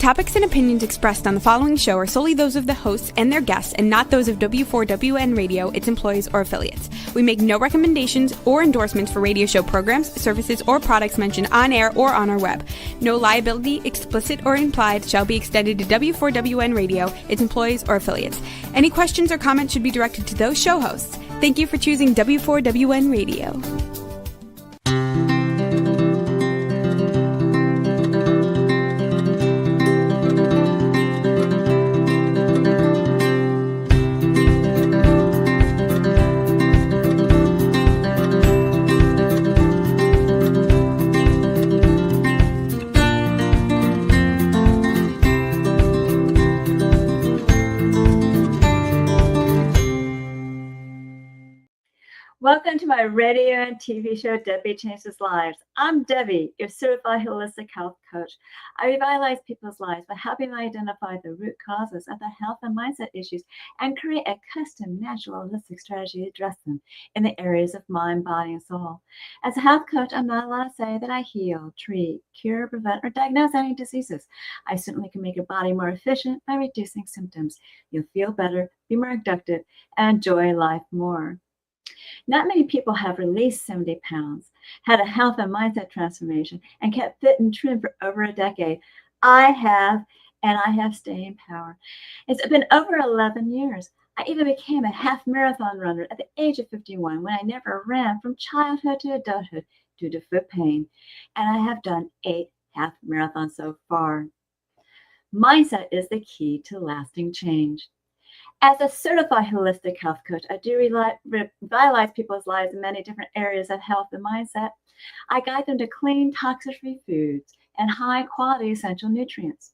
topics and opinions expressed on the following show are solely those of the hosts and their guests and not those of W4WN Radio, its employees, or affiliates. We make no recommendations or endorsements for radio show programs, services, or products mentioned on air or on our web. No liability, explicit or implied, shall be extended to W4WN Radio, its employees, or affiliates. Any questions or comments should be directed to those show hosts. Thank you for choosing W4WN Radio. Welcome to my radio and TV show, Debi Changes Lives. I'm Debi, your certified holistic health coach. I revitalize people's lives by helping them identify the root causes of the health and mindset issues and create a custom, natural, holistic strategy to address them in the areas of mind, body, and soul. As a health coach, I'm not allowed to say that I heal, treat, cure, prevent, or diagnose any diseases. I certainly can make your body more efficient by reducing symptoms. You'll feel better, be more productive, and enjoy life more. Not many people have released 70 pounds, had a health and mindset transformation, and kept fit and trim for over a decade. I have, and I have staying power. It's been over 11 years. I even became a half marathon runner at the age of 51 when I never ran from childhood to adulthood due to foot pain. And I have done 8 half marathons so far. Mindset is the key to lasting change. As a certified holistic health coach, I do revitalize people's lives in many different areas of health and mindset. I guide them to clean, toxic-free foods and high-quality essential nutrients.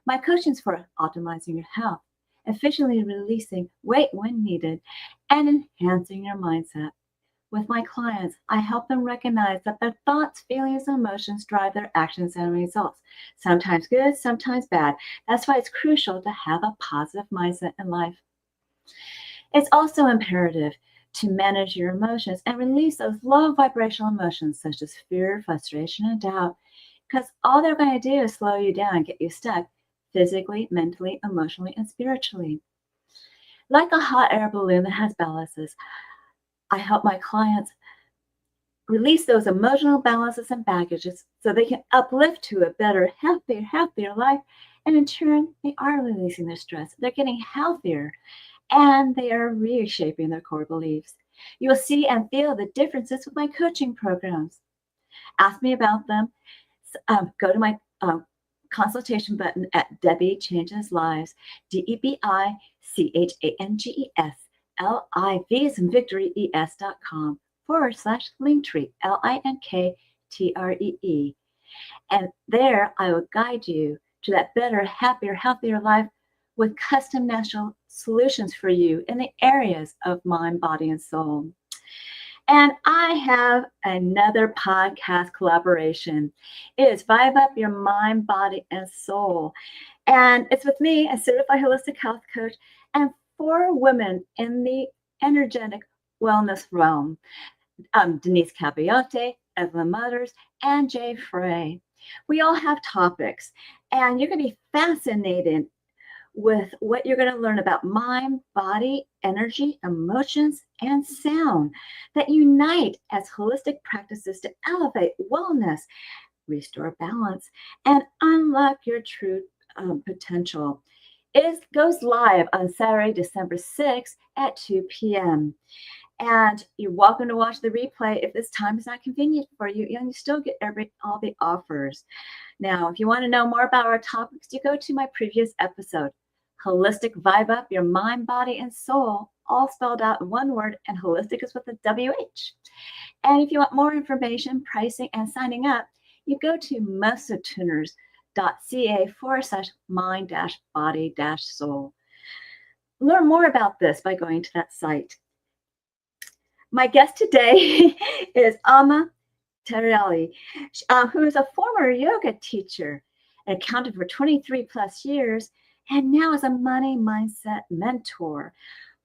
My coaching is for optimizing your health, efficiently releasing weight when needed, and enhancing your mindset. With my clients, I help them recognize that their thoughts, feelings, and emotions drive their actions and results. Sometimes good, sometimes bad. That's why it's crucial to have a positive mindset in life. It's also imperative to manage your emotions and release those low vibrational emotions such as fear, frustration, and doubt, because all they're going to do is slow you down and get you stuck physically, mentally, emotionally, and spiritually. Like a hot air balloon that has ballasts, I help my clients release those emotional balances and baggages so they can uplift to a better, healthier life. And in turn, they are releasing their stress. They're getting healthier and they are reshaping their core beliefs. You will see and feel the differences with my coaching programs. Ask me about them. Go to my consultation button at Debi Changes Lives, DebiChanges Live as in Victory ES.com/Linktree, LINKTREE. And there I will guide you to that better, happier, healthier life with custom natural solutions for you in the areas of mind, body, and soul. And I have another podcast collaboration. It is Vibe Up Your Mind, Body, and Soul. And it's with me, a certified holistic health coach, and 4 women in the energetic wellness realm. Denise Capiate, Evelyn Mutters, and Jay Frey. We all have topics, and you're going to be fascinated with what you're going to learn about mind, body, energy, emotions, and sound that unite as holistic practices to elevate wellness, restore balance, and unlock your true potential. It goes live on Saturday, December 6th at 2 p.m. And you're welcome to watch the replay if this time is not convenient for you, and you still get all the offers. Now, if you want to know more about our topics, you go to my previous episode, Holistic Vibe Up Your Mind, Body, and Soul, all spelled out in one word, and holistic is with a WH. And if you want more information, pricing, and signing up, you go to mosatuners.ca/mind-body-soul. Learn more about this by going to that site. My guest today is Alma Tarelli, who is a former yoga teacher and accounted for 23 plus years, and now is a money mindset mentor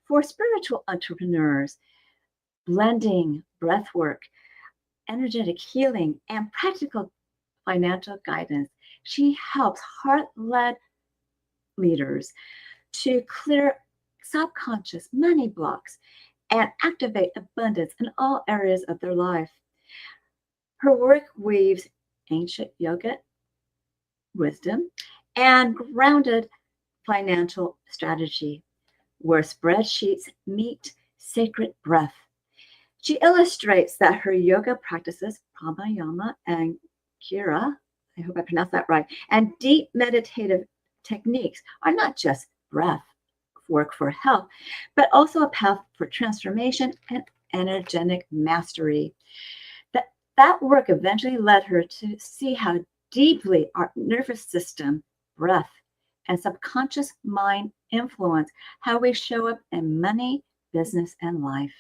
for spiritual entrepreneurs, blending breathwork, energetic healing, and practical financial guidance. She helps heart-led leaders to clear subconscious money blocks and activate abundance in all areas of their life. Her work weaves ancient yoga wisdom and grounded financial strategy, where spreadsheets meet sacred breath. She illustrates that her yoga practices, pranayama and kira, I hope I pronounced that right, and deep meditative techniques are not just breath work for health, but also a path for transformation and energetic mastery. That work eventually led her to see how deeply our nervous system, breath, and subconscious mind influence how we show up in money, business, and life.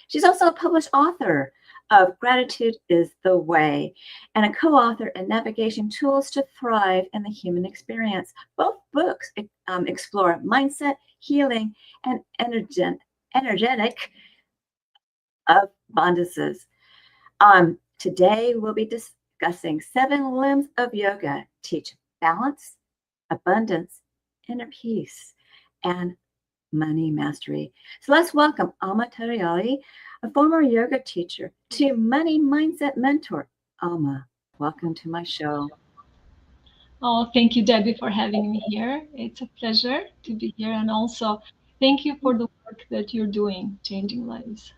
She's also a published author of Gratitude is the Way and a co-author in Navigation Tools to Thrive in the Human Experience. Both books explore mindset, healing, and energetic abundances. Today, we'll be discussing 7 limbs of yoga teach balance, abundance, inner peace, and money mastery. So let's welcome Alma Tarelli, a former yoga teacher, to money mindset mentor. Alma, welcome to my show. Oh, thank you, Debbie, for having me here. It's a pleasure to be here. And also, thank you for the work that you're doing, changing lives.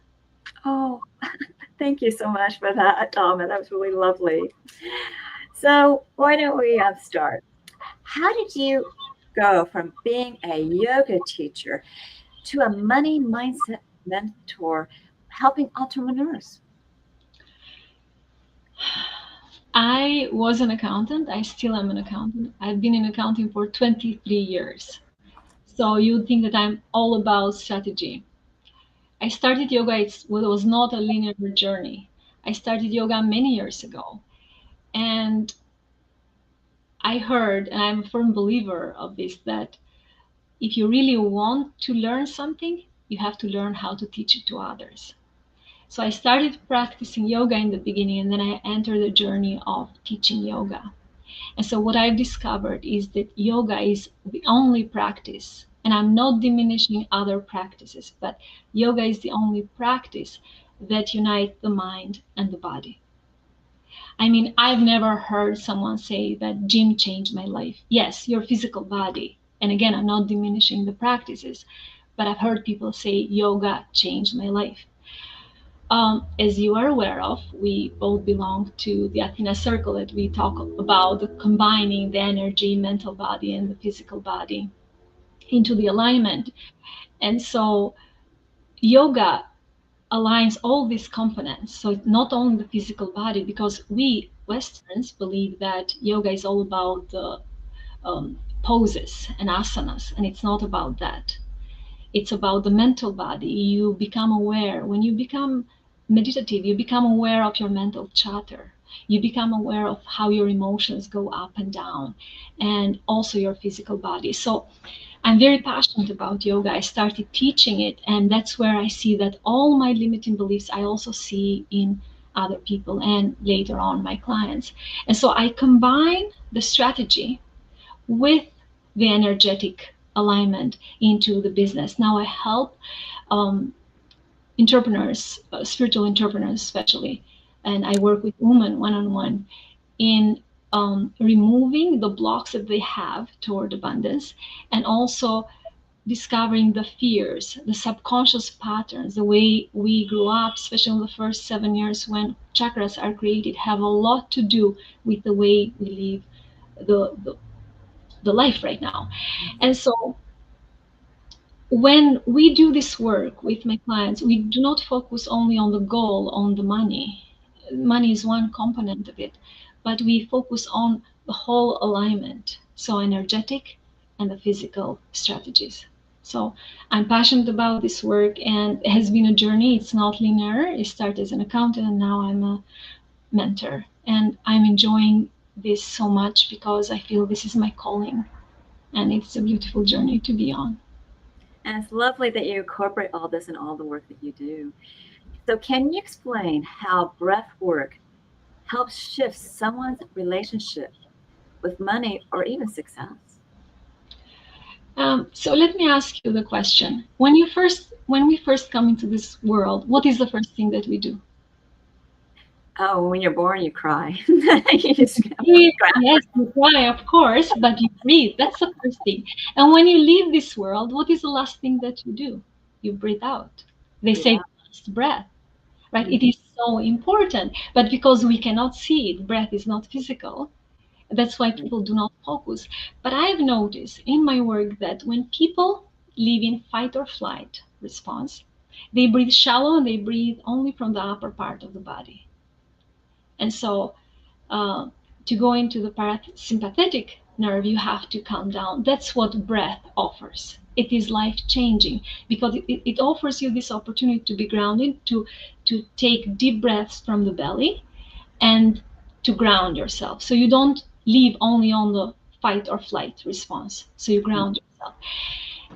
Oh, thank you so much for that, Alma. That was really lovely. So, why don't we start? How did you go from being a yoga teacher to a money mindset mentor helping entrepreneurs? I was an accountant. I still am an accountant. I've been in accounting for 23 years. So you'd think that I'm all about strategy. I started yoga. It was not a linear journey. I started yoga many years ago. And I heard, and I'm a firm believer of this, that if you really want to learn something, you have to learn how to teach it to others. So I started practicing yoga in the beginning, and then I entered the journey of teaching yoga. And so what I've discovered is that yoga is the only practice, and I'm not diminishing other practices, but yoga is the only practice that unites the mind and the body. I mean, I've never heard someone say that gym changed my life. Yes, your physical body. And again, I'm not diminishing the practices, but I've heard people say yoga changed my life. As you are aware of, we both belong to the Athena circle that we talk about combining the energy, mental body, and the physical body into the alignment. And so yoga aligns all these components. So not only the physical body, because we Westerns believe that yoga is all about the poses and asanas, and it's not about that. It's about the mental body. You become aware. When you become meditative, you become aware of your mental chatter. You become aware of how your emotions go up and down, and also your physical body. So I'm very passionate about yoga. I started teaching it, and that's where I see that all my limiting beliefs I also see in other people and later on my clients. And so I combine the strategy with the energetic alignment into the business. Now I help entrepreneurs, spiritual entrepreneurs especially, and I work with women one-on-one in removing the blocks that they have toward abundance, and also discovering the fears, the subconscious patterns, the way we grew up, especially in the first 7 years when chakras are created, have a lot to do with the way we live the life right now. And so when we do this work with my clients, we do not focus only on the goal, on the money. Money is one component of it, but we focus on the whole alignment, so energetic and the physical strategies. So I'm passionate about this work, and it has been a journey. It's not linear. It started as an accountant, and now I'm a mentor. And I'm enjoying this so much because I feel this is my calling, and it's a beautiful journey to be on. And it's lovely that you incorporate all this in all the work that you do. So, can you explain how breath work helps shift someone's relationship with money or even success? So let me ask you the question. When we first come into this world, what is the first thing that we do? Oh, when you're born, you cry. Yes, you cry, of course, but you breathe. That's the first thing. And when you leave this world, what is the last thing that you do? You breathe out. They say last breath, right? Mm-hmm. It is so important. But because we cannot see it, breath is not physical. That's why people do not focus. But I've noticed in my work that when people live in fight or flight response, they breathe shallow and they breathe only from the upper part of the body. And so to go into the parasympathetic nerve, you have to calm down. That's what breath offers. It is life-changing because it offers you this opportunity to be grounded, to take deep breaths from the belly and to ground yourself. So you don't live only on the fight or flight response. So you ground yourself.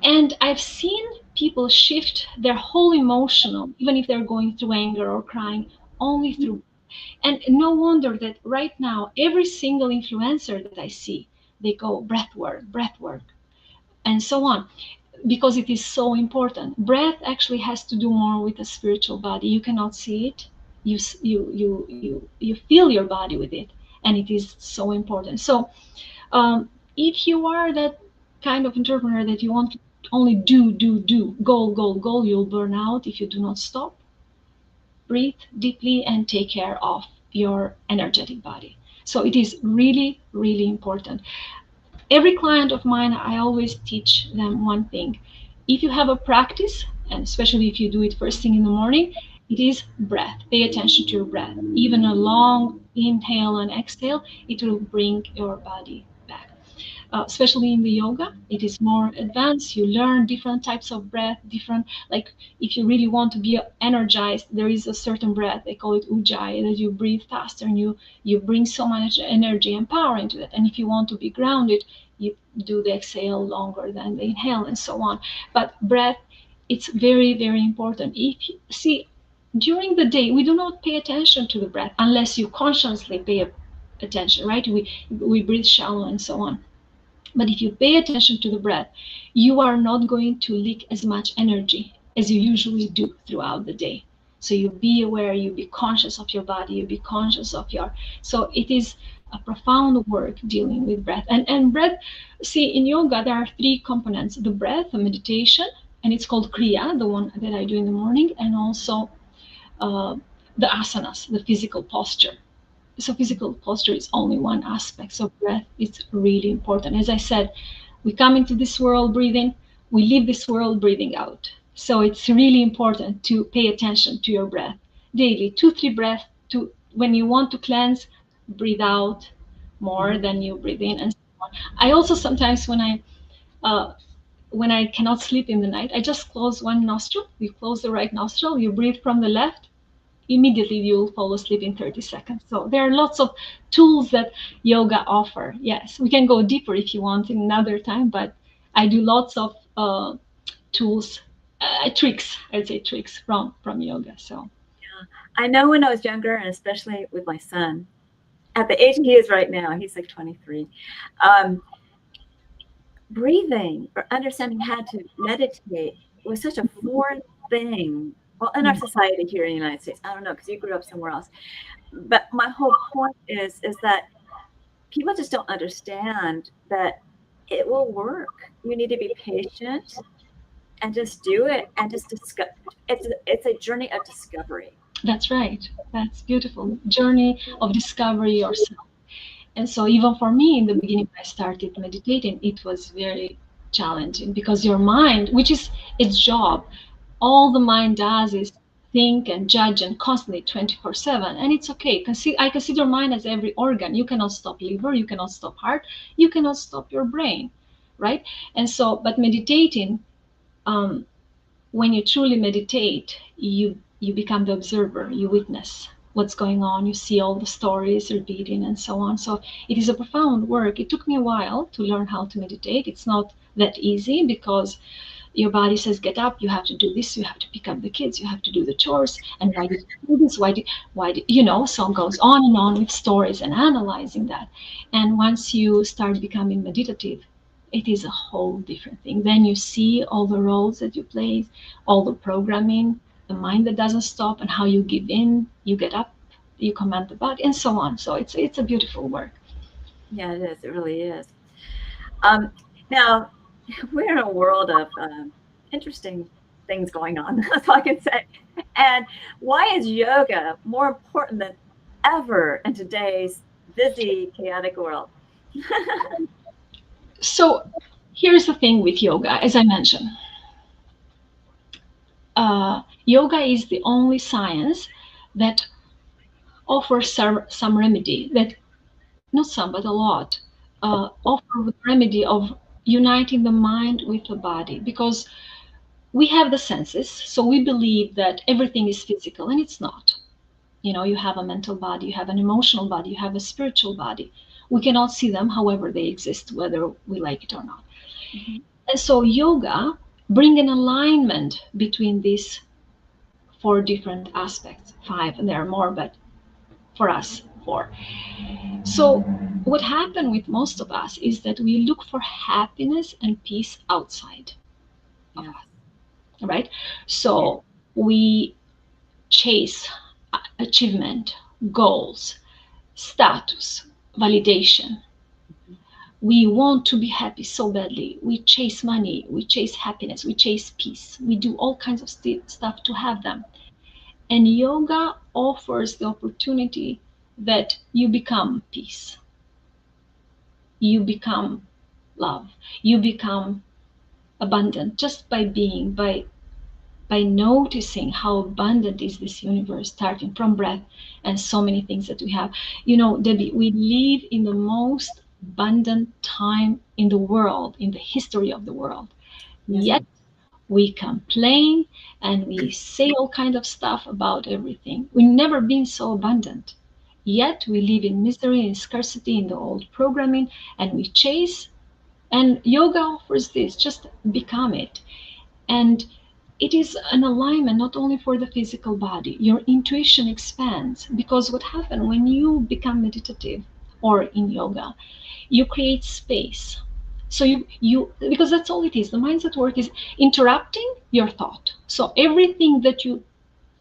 And I've seen people shift their whole emotional, even if they're going through anger or crying, only through. And no wonder that right now, every single influencer that I see, they go breath work, and so on, because it is so important. Breath actually has to do more with the spiritual body. You cannot see it. You feel your body with it, and it is so important. So if you are that kind of entrepreneur that you want to only do, goal, you'll burn out if you do not stop. Breathe deeply and take care of your energetic body. So it is really, really important. Every client of mine, I always teach them one thing. If you have a practice, and especially if you do it first thing in the morning, it is breath. Pay attention to your breath. Even a long inhale and exhale, it will bring your body back. Especially in the yoga, it is more advanced. You learn different types of breath, different, like if you really want to be energized, there is a certain breath, they call it ujjayi, that you breathe faster and you bring so much energy and power into it. And if you want to be grounded, you do the exhale longer than the inhale and so on. But breath, it's very, very important. If you see, during the day, we do not pay attention to the breath unless you consciously pay attention, right? We breathe shallow and so on. But if you pay attention to the breath, you are not going to leak as much energy as you usually do throughout the day. So you be aware, you be conscious of your body, you be conscious of your. So it is a profound work dealing with breath. And breath, see, in yoga, there are three components: the breath, the meditation, and it's called Kriya, the one that I do in the morning, and also the asanas, the physical posture. So physical posture is only one aspect. So breath is really important. As I said, we come into this world breathing, we leave this world breathing out. So it's really important to pay attention to your breath daily. 2-3 breaths. To when you want to cleanse, breathe out more than you breathe in, and so on. I also sometimes when I cannot sleep in the night, I just close one nostril. You close the right nostril, you breathe from the left, immediately you'll fall asleep in 30 seconds. So there are lots of tools that yoga offer. Yes, we can go deeper if you want in another time, but I do lots of tools, tricks, I'd say tricks from yoga. So I know when I was younger, and especially with my son, at the age he is right now, he's like 23, breathing or understanding how to meditate was such a foreign thing. Well, in our society here in the United States, I don't know, because you grew up somewhere else. But my whole point is that people just don't understand that it will work. You need to be patient and just do it and just discover. It's a journey of discovery. That's right. That's beautiful. Journey of discovery yourself. And so even for me, in the beginning, when I started meditating, it was very challenging because your mind, which is its job, all the mind does is think and judge and constantly 24/7. And it's okay. I consider mind as every organ. You cannot stop liver, you cannot stop heart, you cannot stop your brain, right? And so, but meditating, when you truly meditate, you become the observer, you witness what's going on, you see all the stories repeating and so on. So it is a profound work. It took me a while to learn how to meditate. It's not that easy because your body says, get up, you have to do this, you have to pick up the kids, you have to do the chores, and why did you do this, why did so it goes on and on with stories and analyzing that. And once you start becoming meditative, it is a whole different thing. Then you see all the roles that you play, all the programming, the mind that doesn't stop, and how you give in, you get up, you command the body, and so on. So it's a beautiful work. Yeah, it is. It really is. Now, we're in a world of interesting things going on, that's all I can say. And why is yoga more important than ever in today's busy, chaotic world? So here's the thing with yoga, as I mentioned. Yoga is the only science that offers some remedy, that not some, but a lot, offer the remedy of uniting the mind with the body, because we have the senses, so we believe that everything is physical, and it's not. You have a mental body, you have an emotional body, you have a spiritual body. We cannot see them, however they exist, whether we like it or not. Mm-hmm. And so yoga bring an alignment between these 4 different aspects, 5, and there are more, but for us, 4. So what happened with most of us is that we look for happiness and peace outside of us, right? So we chase achievement, goals, status, validation. We want to be happy so badly. We chase money, we chase happiness, we chase peace. We do all kinds of stuff to have them. And yoga offers the opportunity that you become peace. You become love. You become abundant just by being, by noticing how abundant is this universe, starting from breath and so many things that we have. Debi, we live in the most abundant time in the world, in the history of the world. Yes. Yet we complain and we say all kind of stuff about everything. We've never been so abundant. Yet we live in misery and scarcity in the old programming, and we chase. And yoga offers this, just become it. And it is an alignment not only for the physical body. Your intuition expands, because what happens when you become meditative or in yoga, you create space. So you because that's all it is. The mindset work is interrupting your thought. So everything that you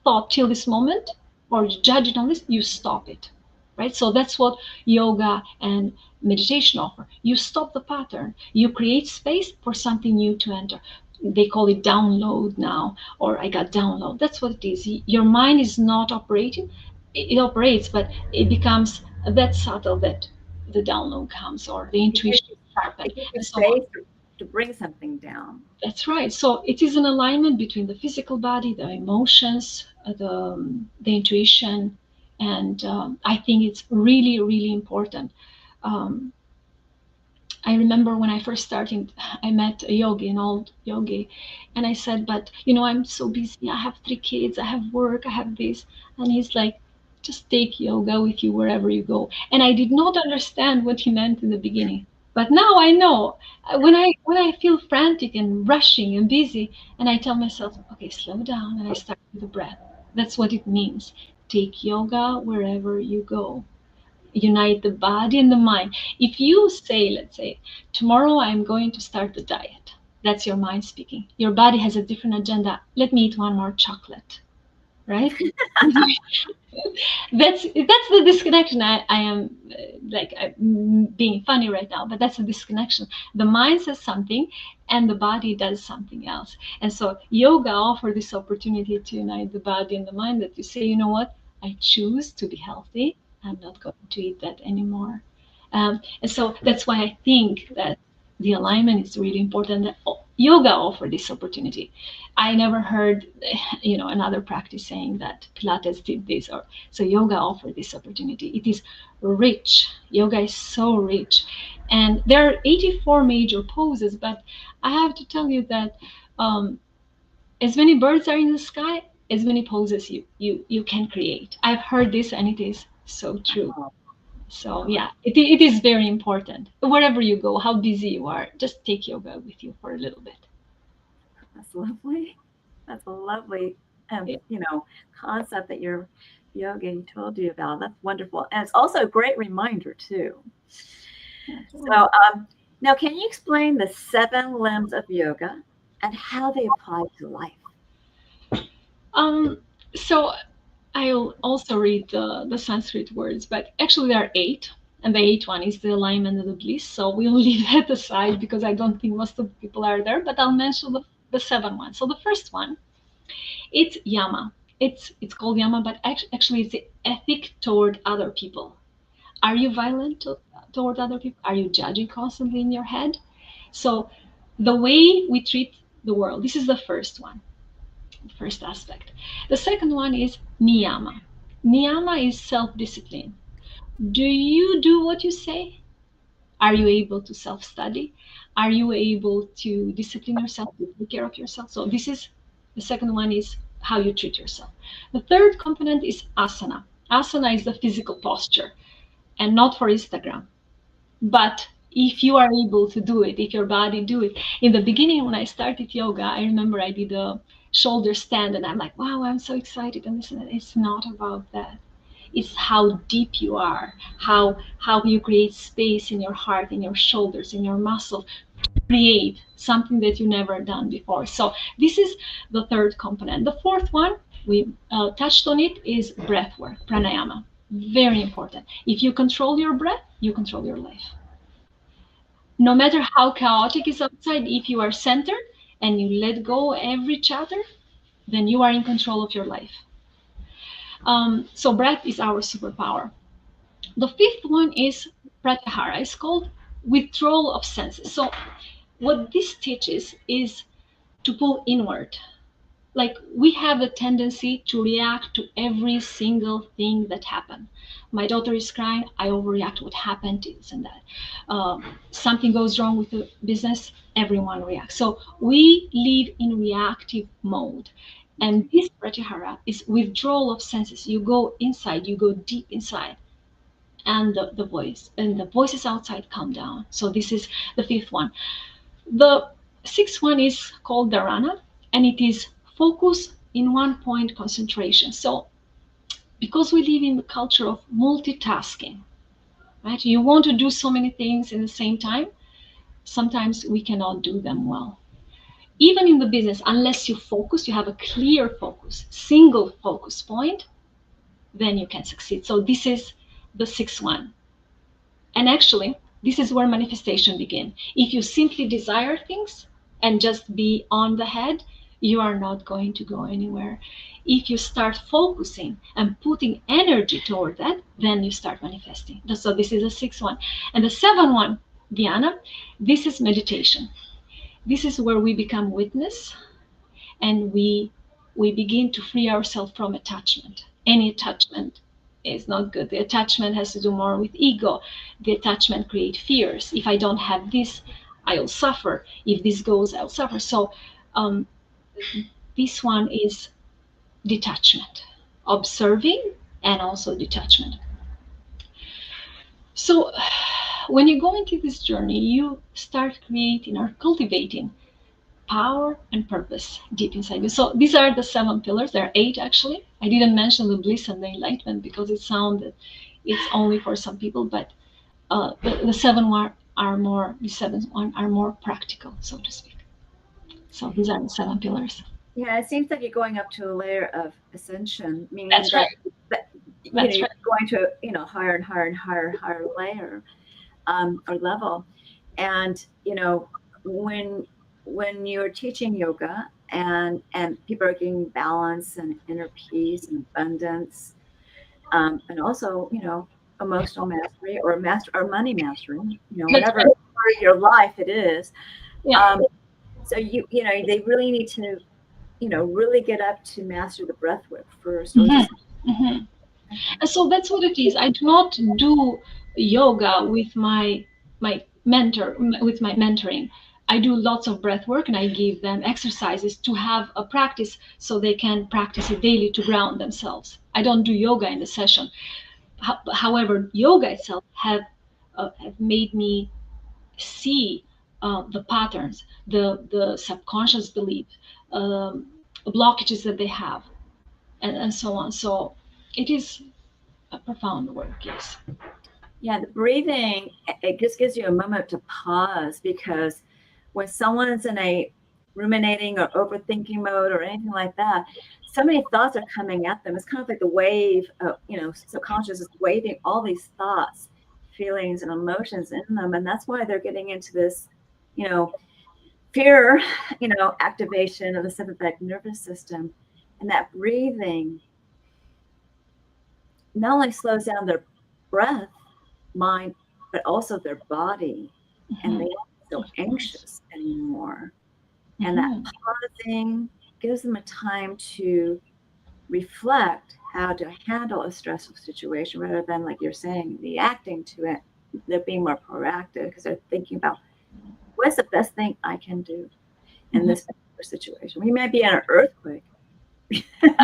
thought till this moment, or you judge it on this, you stop it, right? So that's what yoga and meditation offer. You stop the pattern. You create space for something new to enter. They call it download now, or I got download. That's what it is. Your mind is not operating. It operates, but it becomes that subtle that the download comes, or the intuition is sharpened. It gives you space to bring something down. That's right. So it is an alignment between the physical body, the emotions, the intuition, and I think it's really, really important. I remember when I first started, I met a yogi, an old yogi, and I said, but I'm so busy. I have 3 kids, I have work, I have this. And he's like, just take yoga with you wherever you go. And I did not understand what he meant in the beginning. But now I know. When I feel frantic and rushing and busy, and I tell myself, okay, slow down, and I start with the breath. That's what it means. Take yoga wherever you go. Unite the body and the mind. If you say, let's say, tomorrow I'm going to start the diet, that's your mind speaking. Your body has a different agenda. Let me eat 1 more chocolate, right? That's the disconnection. I am I'm being funny right now, but that's a disconnection. The mind says something and the body does something else. And so yoga offers this opportunity to unite the body and the mind, that you say, you know what, I choose to be healthy. I'm not going to eat that anymore. And so that's why I think that the alignment is really important. Yoga offers this opportunity. I never heard, another practice saying that Pilates did this, or so yoga offers this opportunity. It is rich. Yoga is so rich, and there are 84 major poses. But I have to tell you that as many birds are in the sky, as many poses you can create. I've heard this, and it is so true. So yeah, it is very important. Wherever you go, how busy you are, just take yoga with you for a little bit. That's lovely. That's a lovely, concept that your yoga told you about. That's wonderful. And it's also a great reminder, too. So, now can you explain the 7 limbs of yoga and how they apply to life? So I'll also read the Sanskrit words, but actually there are 8, and the 8th one is the alignment and the bliss. So we'll leave that aside because I don't think most of the people are there, but I'll mention the 7 ones. So the first one, it's yama. It's called yama, but actually it's the ethic toward other people. Are you violent toward other people? Are you judging constantly in your head? So the way we treat the world, this is the first one, the first aspect. The second one is niyama. Niyama is self-discipline. Do you do what you say? Are you able to self-study? Are you able to discipline yourself, to take care of yourself? So this is the second one, is how you treat yourself. The third component is asana. Asana is the physical posture, and not for Instagram. But if you are able to do it, if your body do it. In the beginning, when I started yoga, I remember I did a shoulder stand, and I'm like, wow, I'm so excited. And listen, it's not about that. It's how deep you are, how you create space in your heart, in your shoulders, in your muscle, create something that you never done before. So this is the third component. The fourth one, we touched on it, is breath work, pranayama. Very important. If you control your breath, you control your life. No matter how chaotic is outside, if you are centered and you let go every chatter, then you are in control of your life. So breath is our superpower. The fifth one is pratyahara. It's called withdrawal of senses. So what this teaches is to pull inward. Like, we have a tendency to react to every single thing that happened. My daughter is crying, I overreact to what happened, this and that. Something goes wrong with the business, everyone reacts. So we live in reactive mode. And this pratyahara is withdrawal of senses. You go inside, you go deep inside, and the voices outside calm down. So this is the fifth one. The sixth one is called dharana, and it is focus in one point concentration. So because we live in the culture of multitasking, right? You want to do so many things in the same time. Sometimes we cannot do them well. Even in the business, unless you focus, you have a clear focus, single focus point, then you can succeed. So this is the sixth one. And actually, this is where manifestation begins. If you simply desire things and just be on the head, you are not going to go anywhere. If you start focusing and putting energy toward that, then you start manifesting. So this is the sixth one. And the seventh one, dhyana, this is meditation. This is where we become witness, and we begin to free ourselves from attachment. Any attachment is not good. The attachment has to do more with ego. The attachment creates fears. If I don't have this, I'll suffer. If this goes, I'll suffer. So this one is detachment, observing, and also detachment. So when you go into this journey, you start creating or cultivating power and purpose deep inside you. So these are the 7 pillars. There are 8 actually. I didn't mention the bliss and the enlightenment because it sounded it's only for some people, but the 7 are more, the 7 one are more practical, so to speak. So these are the 7 pillars. Yeah, it seems like you're going up to a layer of ascension, meaning That's that, right. that That's you're right. going to higher and higher and higher layer or level. And when you're teaching yoga and people are getting balance and inner peace and abundance, and also emotional mastery or money mastery, whatever Right. part of your life it is. Yeah. So they really need to really get up to master the breath work first. Mm-hmm. Mm-hmm. And so that's what it is. I do not do yoga with my mentor, with my mentoring. I do lots of breath work, and I give them exercises to have a practice so they can practice it daily to ground themselves. I don't do yoga in the session. However, yoga itself have made me see the patterns, the subconscious belief, blockages that they have, and so on. So it is a profound work, yes. Yeah, the breathing, it just gives you a moment to pause, because when someone's in a ruminating or overthinking mode or anything like that, so many thoughts are coming at them. It's kind of like the wave of, subconscious is waving all these thoughts, feelings, and emotions in them. And that's why they're getting into this, fear, activation of the sympathetic nervous system. And that breathing not only slows down their breath, mind, but also their body. And they aren't so anxious anymore. And that pausing gives them a time to reflect how to handle a stressful situation, rather than, like you're saying, reacting to it. They're being more proactive because they're thinking about, what's the best thing I can do in this particular situation. We might be in an earthquake,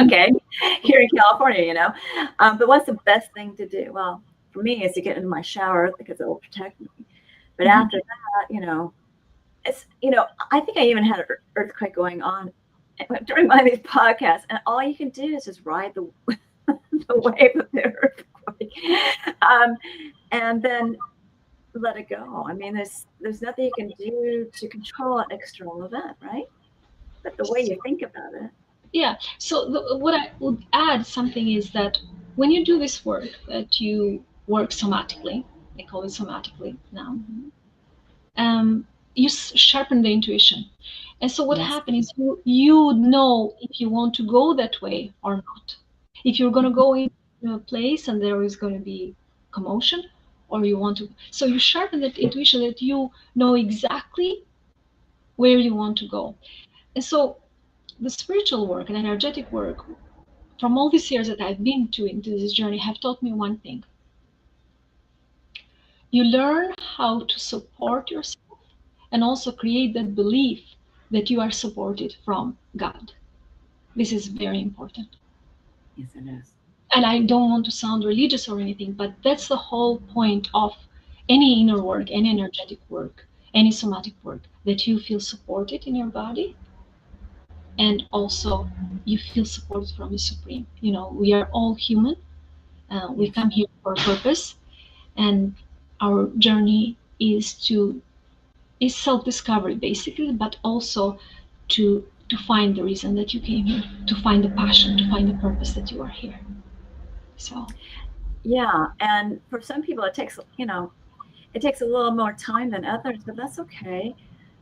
okay, here in California, but what's the best thing to do? Well, for me, is to get into my shower, because it will protect me. But after that, it's, I think I even had an earthquake going on during one of these podcasts, and all you can do is just ride the wave of the earthquake, and then let it go. I mean, there's nothing you can do to control an external event, right? But the way you think about it. Yeah. So what I would add something is that when you do this work, that you work somatically, they call it somatically now, you sharpen the intuition. And so what happens is you know if you want to go that way or not. If you're going to go into a place and there is going to be commotion, or you want to, so you sharpen that intuition, that you know exactly where you want to go. And so the spiritual work and energetic work, from all these years that I've been into this journey, have taught me one thing. You learn how to support yourself and also create that belief that you are supported from God. This is very important. Yes, it is. And I don't want to sound religious or anything, but that's the whole point of any inner work, any energetic work, any somatic work, that you feel supported in your body, and also you feel supported from the Supreme. We are all human. We come here for a purpose, and our journey is self-discovery, basically, but also to find the reason that you came here, to find the passion, to find the purpose that you are here. So yeah, and for some people it takes a little more time than others, but that's okay.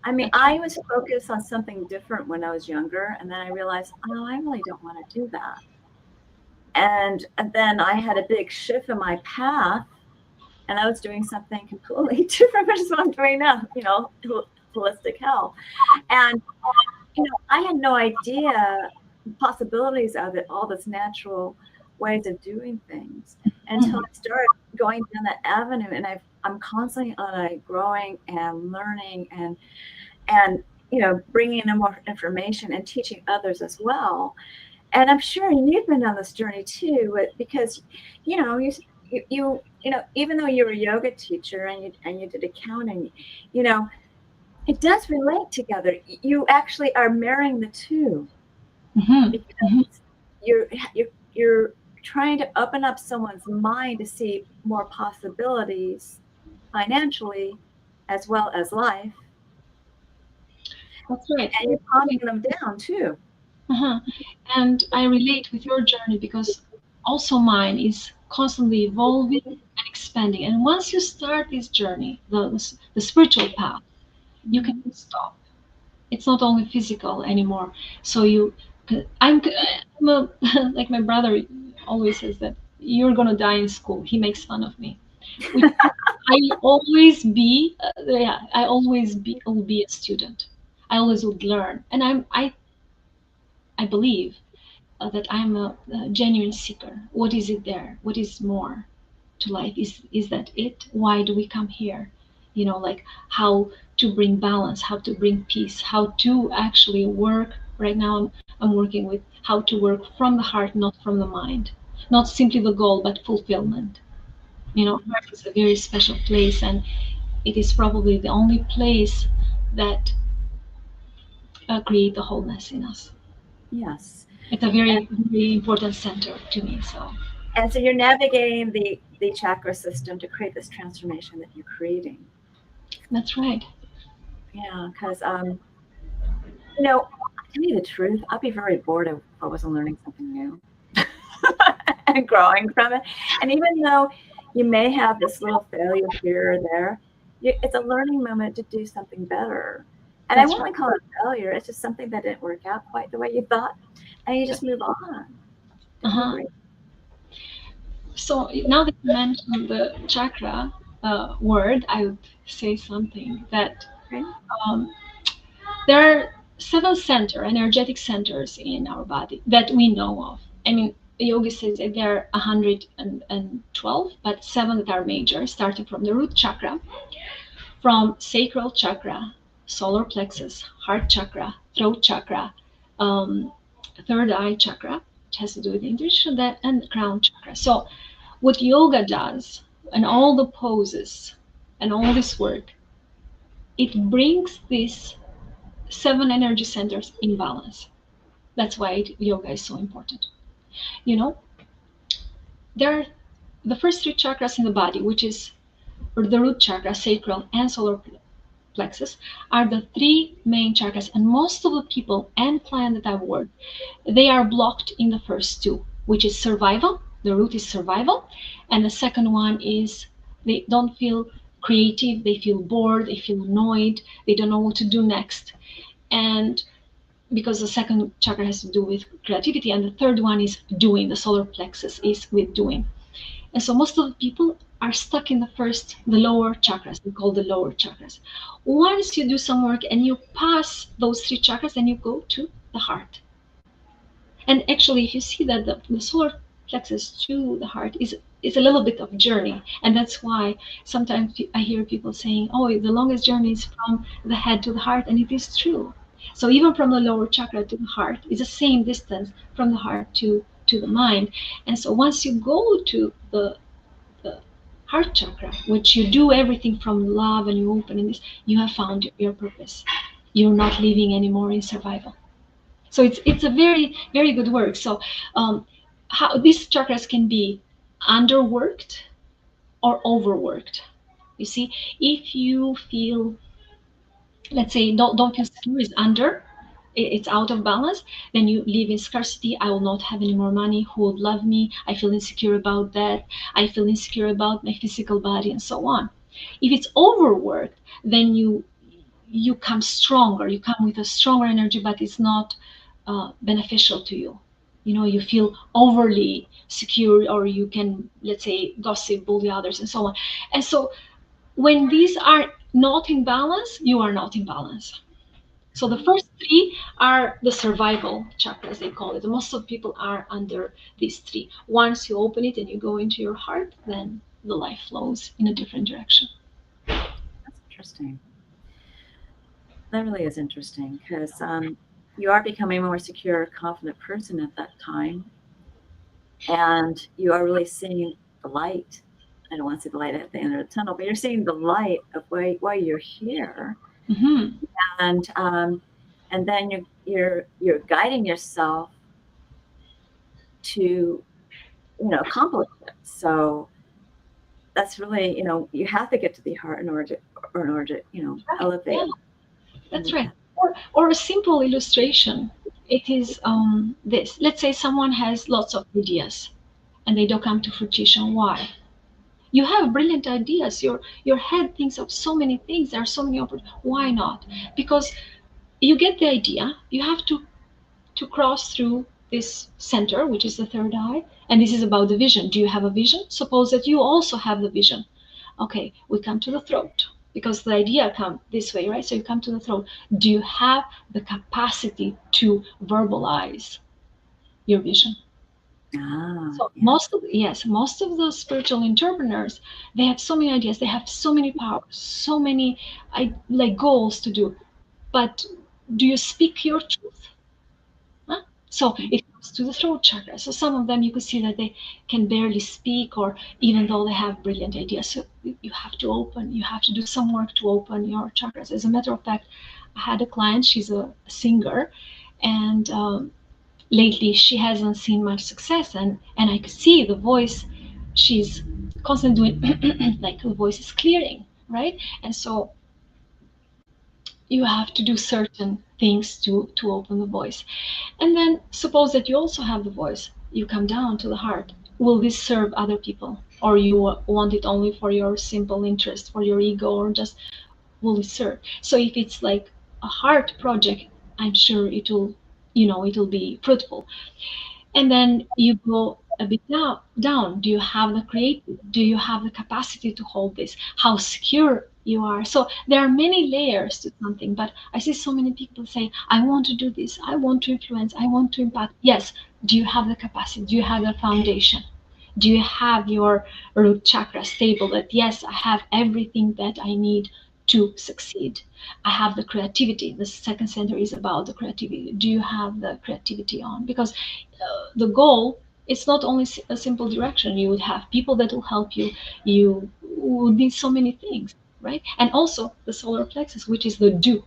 I mean, I was focused on something different when I was younger, and then I realized, I really don't want to do that. And then I had a big shift in my path, and I was doing something completely different, which is what I'm doing now, holistic health. And, I had no idea the possibilities of it, all this natural ways of doing things, until I started going down that avenue. And I'm constantly growing and learning and bringing in more information and teaching others as well. And I'm sure you've been on this journey too, because you even though you're a yoga teacher and you did accounting, it does relate together. You actually are marrying the two, because you're trying to open up someone's mind to see more possibilities financially as well as life. That's right. And you're calming them down too. And I relate with your journey, because also mine is constantly evolving and expanding. And once you start this journey, the spiritual path, you can stop. It's not only physical anymore. So I'm like my brother always says that you're gonna die in school. He makes fun of me. I always will be a student. I always would learn, and I believe that I'm a genuine seeker. What is it there? What is more to life? Is that it? Why do we come here? Like how to bring balance, how to bring peace, how to actually work. Right now, I'm working with how to work from the heart, not from the mind. Not simply the goal, but fulfillment. Heart is a very special place, and it is probably the only place that create the wholeness in us. Yes. It's a very, very important center to me. And so you're navigating the chakra system to create this transformation that you're creating. That's right. Yeah, because you know, to tell you the truth, I'd be very bored if I wasn't learning something new and growing from it. And even though you may have this little failure here or there, it's a learning moment to do something better. And That's I won't call it failure. It's just something that didn't work out quite the way you thought, and you just move on. So now that you mentioned the chakra word, I would say something that there are 7 energetic centers in our body that we know of. I mean, yoga says that there are 112, but 7 that are major, starting from the root chakra, from sacral chakra, solar plexus, heart chakra, throat chakra, third eye chakra, which has to do with intuition, and crown chakra. So what yoga does, and all the poses and all this work, it brings these 7 energy centers in balance. That's why yoga is so important. There are the first 3 chakras in the body, which is the root chakra, sacral, and solar plexus, are the 3 main chakras. And most of the people and clients that I've worked, they are blocked in the first 2, which is survival. The root is survival. And the second one is they don't feel creative, they feel bored, they feel annoyed, they don't know what to do next. And because the second chakra has to do with creativity, and the third one is doing, the solar plexus is with doing. And so most of the people are stuck in the lower chakras. We call the lower chakras. Once you do some work and you pass those 3 chakras, then you go to the heart. And actually, if you see that the solar plexus to the heart is a little bit of journey. And that's why sometimes I hear people saying, oh, the longest journey is from the head to the heart. And it is true. So even from the lower chakra to the heart is the same distance from the heart to the mind. And so once you go to the heart chakra, which you do everything from love and you open in this, you have found your purpose. You're not living anymore in survival. So it's a very, very good work. So how these chakras can be underworked or overworked. You see, if you feel, let's say, don't feel secure, is under, it's out of balance, then you live in scarcity. I will not have any more money. Who would love me? I feel insecure about that. I feel insecure about my physical body, and so on. If it's overworked, then you come stronger. You come with a stronger energy, but it's not beneficial to you. You feel overly secure, or you can, let's say, gossip, bully others, and so on. And so when these are not in balance, you are not in balance. So the first 3 are the survival chakras, they call it. Most of people are under these 3. Once you open it and you go into your heart, then the life flows in a different direction. That's interesting. That really is interesting, because you are becoming a more secure, confident person at that time. And you are really seeing the light. I don't want to see the light at the end of the tunnel, but you're seeing the light of why you're here. Mm-hmm. And then you're guiding yourself to accomplish it. So that's really, you have to get to the heart in order to elevate. Yeah. That's right. Or a simple illustration. It is this. Let's say someone has lots of ideas and they don't come to fruition. Why? You have brilliant ideas. Your head thinks of so many things. There are so many opportunities. Why not? Because you get the idea. You have to cross through this center, which is the third eye. And this is about the vision. Do you have a vision? Suppose that you also have the vision. Okay, we come to the throat, because the idea comes this way, right? So you come to the throat. Do you have the capacity to verbalize your vision? So Yeah. most of the spiritual entrepreneurs, they have so many ideas, they have so many powers, so many goals to do, but do you speak your truth? Huh? So it comes to the throat chakra. So some of them you could see that they can barely speak, or even though they have brilliant ideas. So you have to do some work to open your chakras. As a matter of fact, I had a client, she's a singer, and lately she hasn't seen much success, and I could see the voice, she's constantly doing like the voice is clearing, right? And so you have to do certain things to open the voice. And then suppose that you also have the voice, you come down to the heart. Will this serve other people, or you want it only for your simple interest, for your ego, or just will it serve? So if it's like a heart project, I'm sure it'll be fruitful. And then you go a bit down. Do you have the creative? Do you have the capacity to hold this? How secure you are? So there are many layers to something, but I see so many people say, I want to do this, I want to influence, I want to impact. Yes. Do you have the capacity? Do you have the foundation? Do you have your root chakra stable, that yes, I have everything that I need to succeed? I have the creativity. The second center is about the creativity. Do you have the creativity on? Because the goal, it's not only a simple direction. You would have people that will help you. You would need so many things, right? And also the solar plexus, which is the do.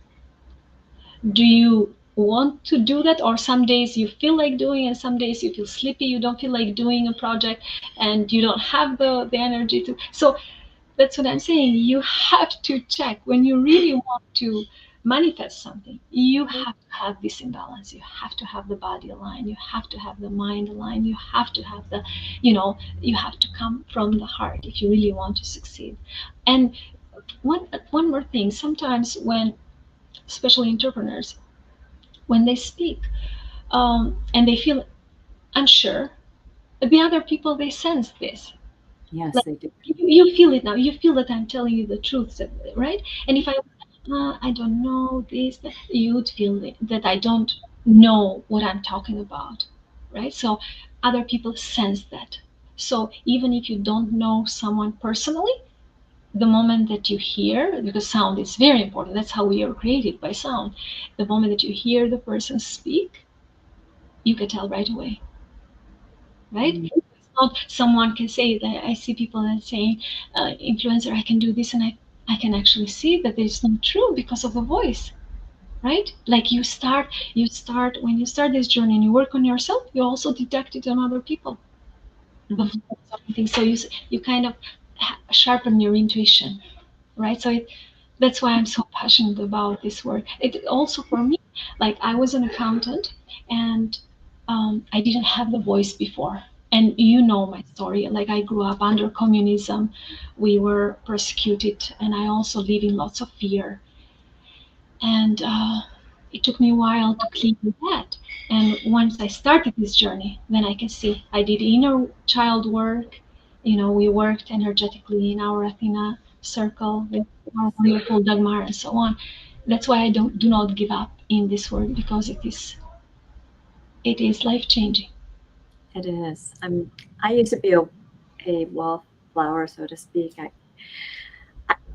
Do you want to do that? Or some days you feel like doing, and some days you feel sleepy, you don't feel like doing a project, and you don't have the energy to. So that's what I'm saying. You have to check when you really want to manifest something. You have to have this imbalance. You have to have the body aligned. You have to have the mind aligned. You have to have you have to come from the heart if you really want to succeed. And one more thing. Sometimes when, especially entrepreneurs, when they speak, and they feel unsure, the other people, they sense this. Yes, Like, they do. you feel it now. You feel that I'm telling you the truth, right? And if I don't know this, you'd feel that I don't know what I'm talking about, right? So other people sense that. So even if you don't know someone personally, the moment that you hear, because sound is very important, that's how we are created, by sound. The moment that you hear the person speak, you can tell right away, right? Mm. It's not someone can say that. I see people that saying, influencer, I can do this, and I can actually see that it's not true because of the voice, right? Like you start when you start this journey and you work on yourself, you also detect it on other people. Mhm. So you kind of sharpen your intuition, right? So that's why I'm so passionate about this work. It also, for me, like I was an accountant, and I didn't have the voice before. And you know my story. Like I grew up under communism, we were persecuted, and I also live in lots of fear. And it took me a while to clean that. And once I started this journey, then I can see I did inner child work. We worked energetically in our Athena circle with our wonderful Dagmar and so on. That's why I do not give up in this work, because it is life changing. It is. I used to be a wallflower, so to speak. I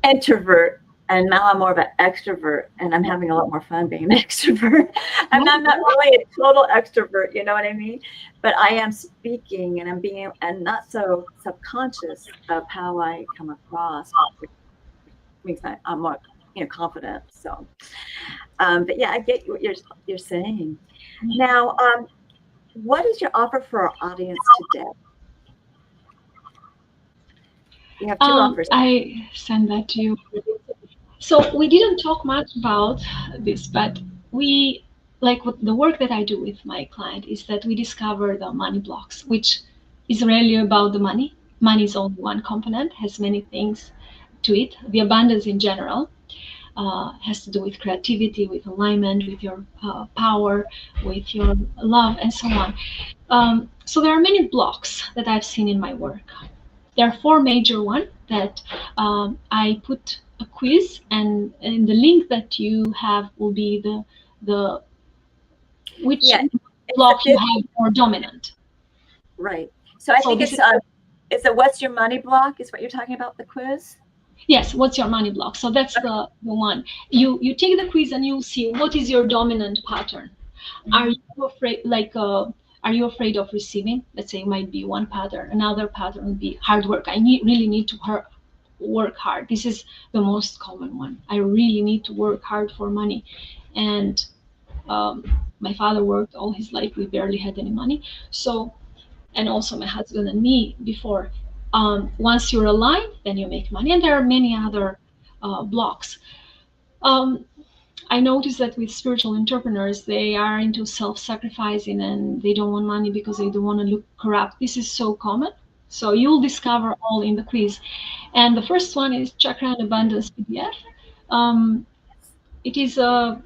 introvert, and now I'm more of an extrovert, and I'm having a lot more fun being an extrovert. And I'm not really a total extrovert, you know what I mean? But I am speaking, and I'm being, and not so subconscious of how I come across, which means I'm more, confident. So, but yeah, I get what you're saying. Now, what is your offer for our audience today? You have two offers. I send that to you. So we didn't talk much about this, but we, like what the work that I do with my client is that we discover the money blocks, which is rarely about the money. Money is only one component, has many things to it. The abundance in general has to do with creativity, with alignment, with your power, with your love, and so on. So there are many blocks that I've seen in my work. There are four major ones that I put a quiz, and the link that you have will be the which block you have more dominant. Right. So I think it's a what's your money block is what you're talking about, the quiz? Yes, what's your money block? So that's the one. You take the quiz and you'll see what is your dominant pattern. Are you afraid, like, are are you afraid of receiving? Let's say it might be one pattern. Another pattern would be hard work. I really need to work hard. This is the most common one. I really need to work hard for money. And my father worked all his life. We barely had any money. So, and also my husband and me before. Once you're aligned, then you make money. And there are many other blocks. I noticed that with spiritual entrepreneurs, they are into self-sacrificing and they don't want money because they don't want to look corrupt. This is so common. So you'll discover all in the quiz. And the first one is Chakra and Abundance PDF. It is a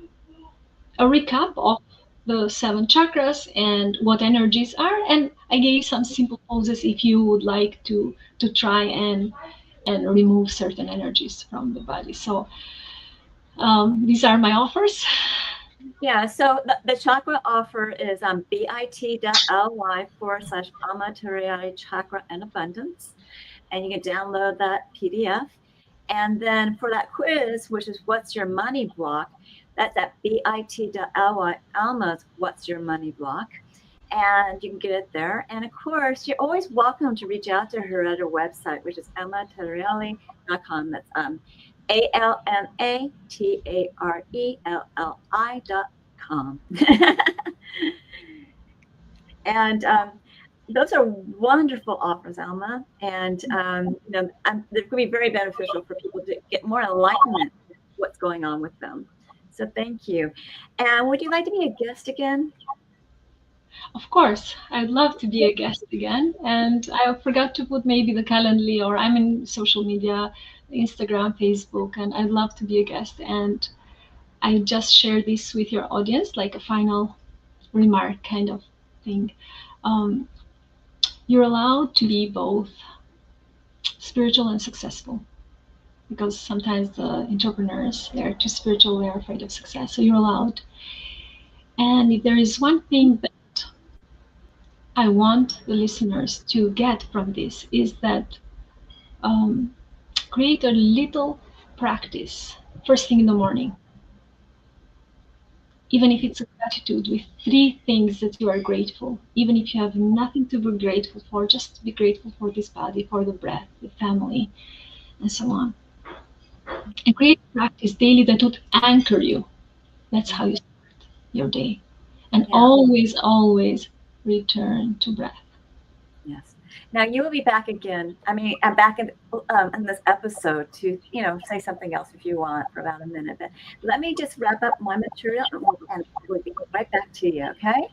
recap of the 7 chakras and what energies are. And I gave some simple poses if you would like to try and remove certain energies from the body. So these are my offers. Yeah, so the chakra offer is bit.ly/Alma Tarelli Chakra and Abundance. And you can download that PDF. And then for that quiz, which is what's your money block, that's at bit.ly Alma's what's your money block. And you can get it there. And of course, you're always welcome to reach out to her at her website, which is almatarelli.com. That's ALMATARELLI.com. And those are wonderful offers, Alma. And they're going to be very beneficial for people to get more enlightenment with what's going on with them. So thank you. And would you like to be a guest again? Of course, I'd love to be a guest again. And I forgot to put maybe the Calendly, or I'm in social media, Instagram, Facebook, and I'd love to be a guest. And I just share this with your audience, like a final remark kind of thing. You're allowed to be both spiritual and successful, because sometimes the entrepreneurs, they're too spiritual, they're afraid of success. So you're allowed. And if there is one thing that I want the listeners to get from this, is that create a little practice first thing in the morning. Even if it's a gratitude with 3 things that you are grateful, even if you have nothing to be grateful for, just be grateful for this body, for the breath, the family, and so on. And create practice daily that would anchor you. That's how you start your day. And always, always return to breath. Yes. Now you will be back again. I mean, I'm back in this episode to, say something else if you want for about a minute. But let me just wrap up my material and we'll be right back to you. Okay.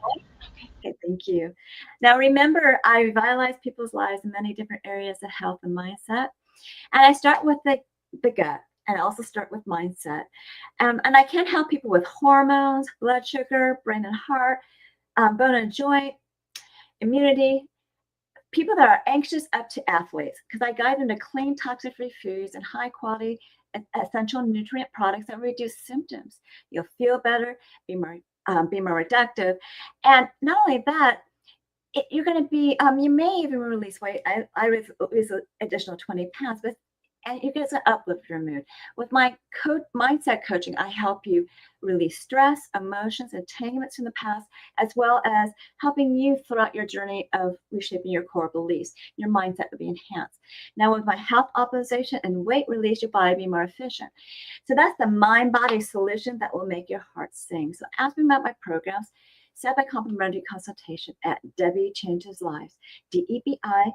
Okay. Thank you. Now remember, I revitalize people's lives in many different areas of health and mindset, and I start with the gut. And I also start with mindset. And I can help people with hormones, blood sugar, brain and heart, bone and joint, immunity, people that are anxious up to athletes, because I guide them to clean, toxic-free foods and high-quality essential nutrient products that reduce symptoms. You'll feel better, be more reductive. And not only that, you're going to be, you may even release weight. I release an additional 20 pounds, and you get to uplift your mood. With my mindset coaching, I help you release stress, emotions, entanglements in the past, as well as helping you throughout your journey of reshaping your core beliefs. Your mindset will be enhanced. Now, with my health optimization and weight release, your body will be more efficient. So that's the mind-body solution that will make your heart sing. So ask me about my programs. Set up a complimentary consultation at Debi Changes Lives, DebiChangesLive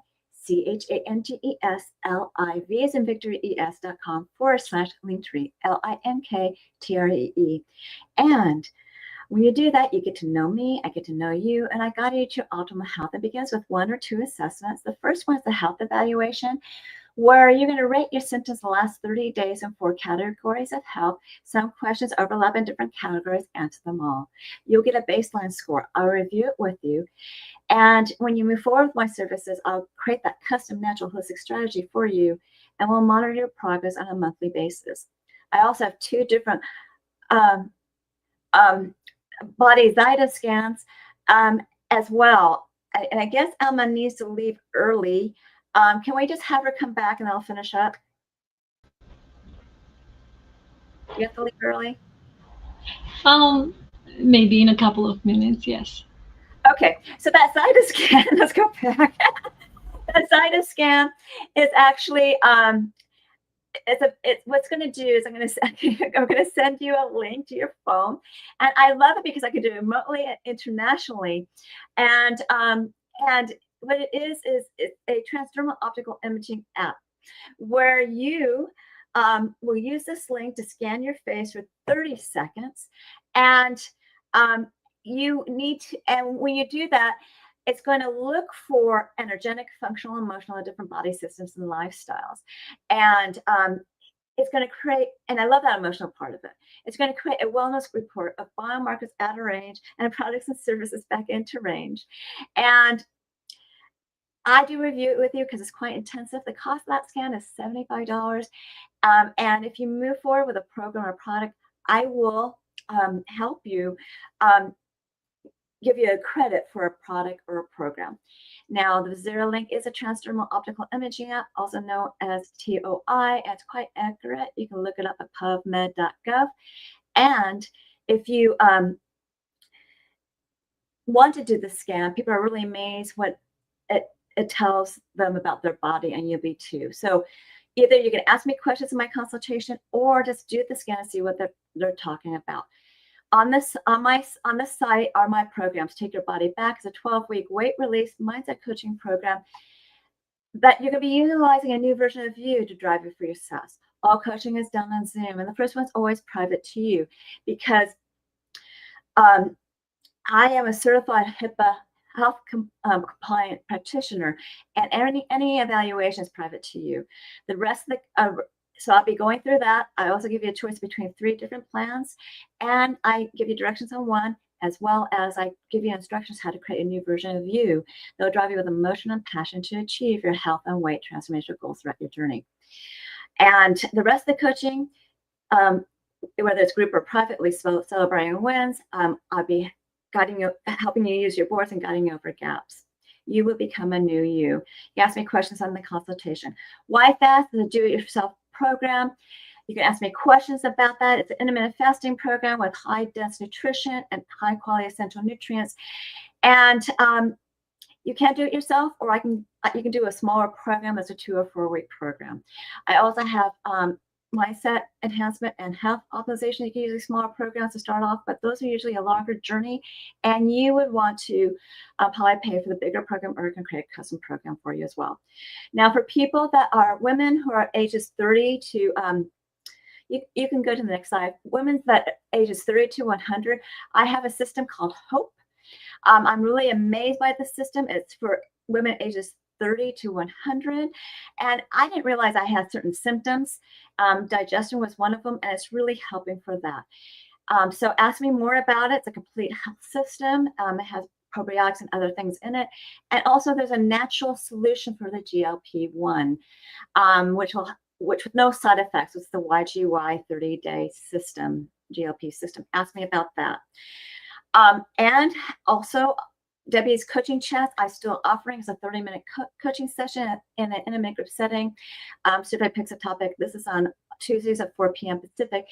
as in Victory ES.com/Linktree, LINKTREE. And when you do that, you get to know me, I get to know you, and I guide you to optimal health. It begins with 1 or 2 assessments. The first one is the health evaluation, where you're going to rate your symptoms the last 30 days in 4 categories of health. Some questions overlap in different categories. Answer them all. You'll get a baseline score. I'll review it with you. And when you move forward with my services, I'll create that custom natural holistic strategy for you, and we'll monitor your progress on a monthly basis. I also have 2 different body Zeta scans as well. And I guess Alma needs to leave early. Can we just have her come back and I'll finish up? You have to leave early? Maybe in a couple of minutes, yes. Okay, so that sinus scan, let's go back. That sinus scan is actually it's what's going to do is I'm going to send you a link to your phone, and I love it because I can do it remotely and internationally, and what it is it's a transdermal optical imaging app where you will use this link to scan your face for 30 seconds, and you need to, and when you do that, it's going to look for energetic, functional, emotional, and different body systems and lifestyles. And it's going to create, and I love that emotional part of it. It's going to create a wellness report of biomarkers out of range and products and services back into range. And I do review it with you because it's quite intensive. The cost of that scan is $75. And if you move forward with a program or product, I will help you give you a credit for a product or a program. Now, the Zero Link is a transdermal optical imaging app, also known as TOI. It's quite accurate. You can look it up at pubmed.gov. And if you want to do the scan, people are really amazed what it tells them about their body, and you'll be too. So either you can ask me questions in my consultation or just do the scan and see what they're talking about. On the site are my programs. Take Your Body Back is a 12-week weight release mindset coaching program that you're going to be utilizing a new version of you to drive you for your success. All coaching is done on Zoom, and the first one's always private to you because I am a certified HIPAA health compliant practitioner, and any evaluation is private to you. The rest of the so I'll be going through that. I also give you a choice between 3 different plans, and I give you directions on one, as well as I give you instructions how to create a new version of you that will drive you with emotion and passion to achieve your health and weight transformational goals throughout your journey. And the rest of the coaching, whether it's group or privately, celebrating wins, I'll be guiding you, helping you use your boards and guiding you over gaps. You will become a new you. You ask me questions on the consultation. Why Fast is a do-it-yourself program. You can ask me questions about that. It's an intermittent fasting program with high-dense nutrition and high-quality essential nutrients. And you can't do it yourself, or you can do a smaller program as a 2 or 4 week program. I also have mindset enhancement and health optimization. You can use smaller programs to start off, but those are usually a longer journey, and you would want to probably pay for the bigger program, or you can create a custom program for you as well. Now, for people that are women who are ages 30 to you can go to the next slide. Women that ages 30 to 100, I have a system called Hope. I'm really amazed by the system. It's for women ages 30 to 100. And I didn't realize I had certain symptoms. Digestion was one of them, and it's really helping for that. So ask me more about it. It's a complete health system. It has probiotics and other things in it. And also there's a natural solution for the GLP-1, which with no side effects. It's the YGY 30-day system, GLP system. Ask me about that. And also Debi's coaching chats, I still offering as a 30-minute coaching session in an intimate group setting. So if I pick a topic, this is on Tuesdays at 4 p.m. Pacific,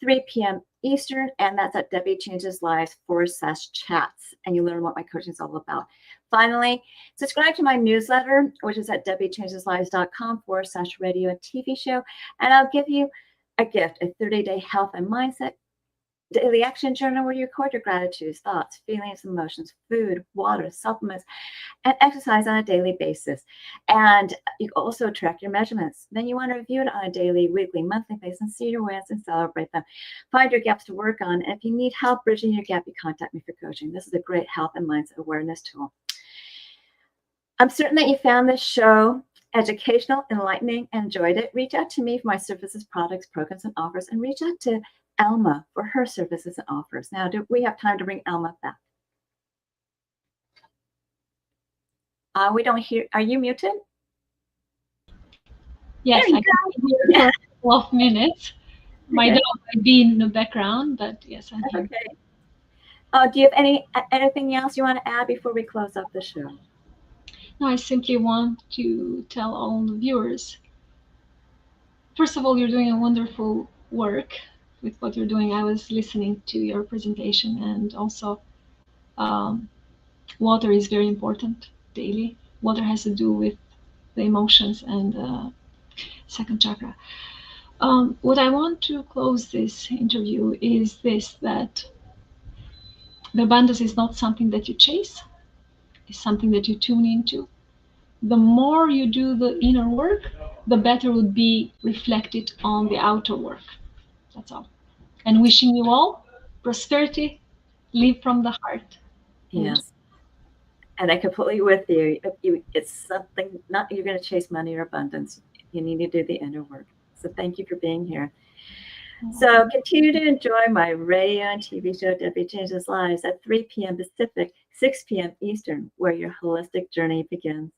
3 p.m. Eastern, and that's at Debi Changes Lives /chats, and you learn what my coaching is all about. Finally, subscribe to my newsletter, which is at debichangeslives.com /radio and TV show, and I'll give you a gift, a 30-day health and mindset daily action journal where you record your gratitudes, thoughts, feelings, emotions, food, water, supplements, and exercise on a daily basis. And you can also track your measurements. Then you want to review it on a daily, weekly, monthly basis and see your wins and celebrate them. Find your gaps to work on. And if you need help bridging your gap, you contact me for coaching. This is a great health and mindset awareness tool. I'm certain that you found this show educational, enlightening, and enjoyed it. Reach out to me for my services, products, programs, and offers, and reach out to Alma for her services and offers. Now, do we have time to bring Alma back? We don't hear. Are you muted? Yes, I can hear for a couple of minutes. My dog might be in the background, but yes, I'm here. Okay. Do you have anything else you want to add before we close up the show? No, I simply want to tell all the viewers, first of all, you're doing a wonderful work with what you're doing. I was listening to your presentation, and also Water is very important daily. Water has to do with the emotions and second chakra. What I want to close this interview is this, that the abundance is not something that you chase, it's something that you tune into. The more you do the inner work, the better would be reflected on the outer work. That's all. And wishing you all prosperity, live from the heart. Yes. And I completely with you. It's something, not you're going to chase money or abundance. You need to do the inner work. So thank you for being here. So continue to enjoy my radio and TV show, Debi Changes Lives, at 3 p.m. Pacific, 6 p.m. Eastern, where your holistic journey begins.